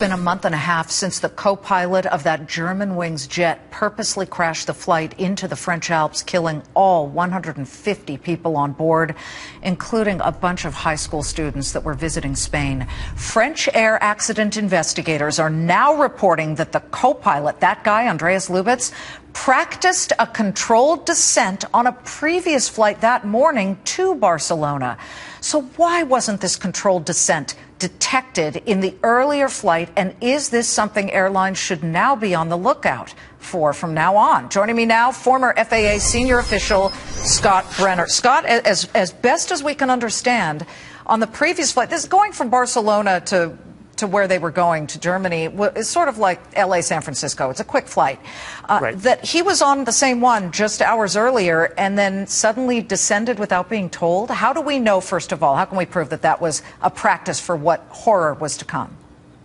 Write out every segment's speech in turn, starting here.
Been a month and a half since the co-pilot of that Germanwings jet purposely crashed the flight into the French Alps, killing all 150 people on board, including a bunch of high school students that were visiting Spain. French air accident investigators are now reporting that the co-pilot, that guy, Andreas Lubitz, practiced a controlled descent on a previous flight that morning to Barcelona. So why wasn't this controlled descent detected in the earlier flight, and is this something airlines should now be on the lookout for from now on? Joining me now, former FAA senior official Scott Brenner. Scott, as best as we can understand, on the previous flight, this going from Barcelona to where they were going, to Germany, is sort of like L.A. San Francisco. It's a quick flight. Right. That he was on the same one just hours earlier and then suddenly descended without being told. How do we know, first of all, how can we prove that that was a practice for what horror was to come?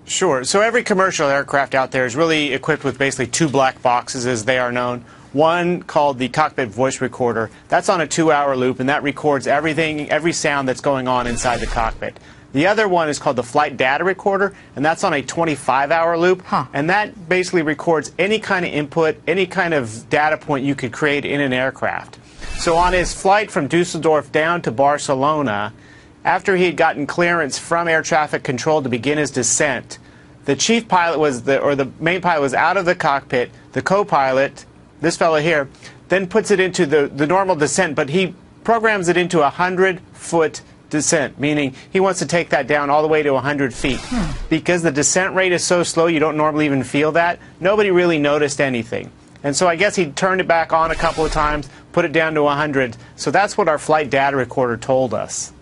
Sure. So every commercial aircraft out there is really equipped with basically two black boxes, as they are known. One called the cockpit voice recorder. That's on a 2-hour loop, and that records everything, every sound that's going on inside the cockpit. The other one is called the flight data recorder, and that's on a 25-hour loop. And that basically records any kind of input, any kind of data point you could create in an aircraft. So on his flight from Dusseldorf down to Barcelona, after he had gotten clearance from air traffic control to begin his descent, the chief pilot was the main pilot was out of the cockpit. The co-pilot, this fellow here, then puts it into the normal descent, but he programs it into a 100-foot descent, meaning he wants to take that down all the way to 100 feet. Because the descent rate is so slow, you don't normally even feel that. Nobody really noticed anything. And so I guess he turned it back on a couple of times, put it down to 100. So that's what our flight data recorder told us.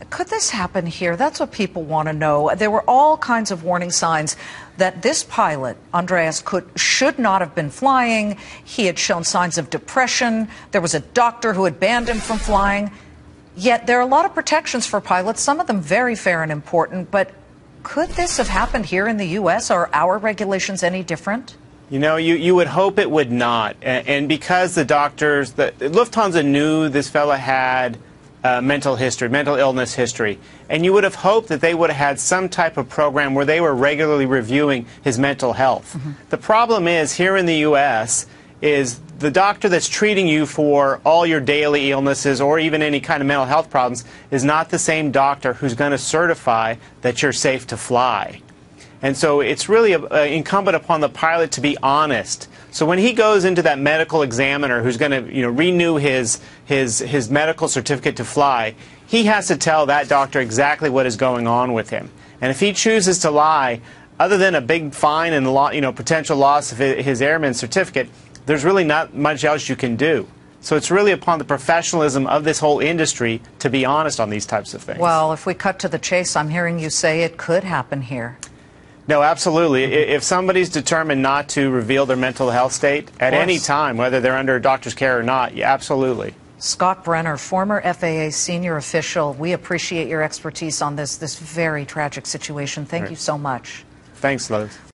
Could this happen here? That's what people want to know. There were all kinds of warning signs that this pilot, Andreas, should not have been flying. He had shown signs of depression. There was a doctor who had banned him from flying. Yet there are a lot of protections for pilots, some of them very fair and important. But could this have happened here in the U.S.? Are our regulations any different? You know, you would hope it would not. And because the doctors, Lufthansa knew this fellow had mental illness history. And you would have hoped that they would have had some type of program where they were regularly reviewing his mental health. The problem is, here in the U.S., is the doctor that's treating you for all your daily illnesses or even any kind of mental health problems is not the same doctor who's going to certify that you're safe to fly. And so it's really incumbent upon the pilot to be honest. So when he goes into that medical examiner who's going to renew his medical certificate to fly, he has to tell that doctor exactly what is going on with him. And if he chooses to lie, other than a big fine and potential loss of his airman's certificate, there's really not much else you can do. So it's really upon the professionalism of this whole industry to be honest on these types of things. Well, if we cut to the chase, I'm hearing you say it could happen here. No, absolutely. If somebody's determined not to reveal their mental health state at any time, whether they're under a doctor's care or not, yeah, absolutely. Scott Brenner, former FAA senior official, we appreciate your expertise on this very tragic situation. Thank you so much. Thanks, Liz.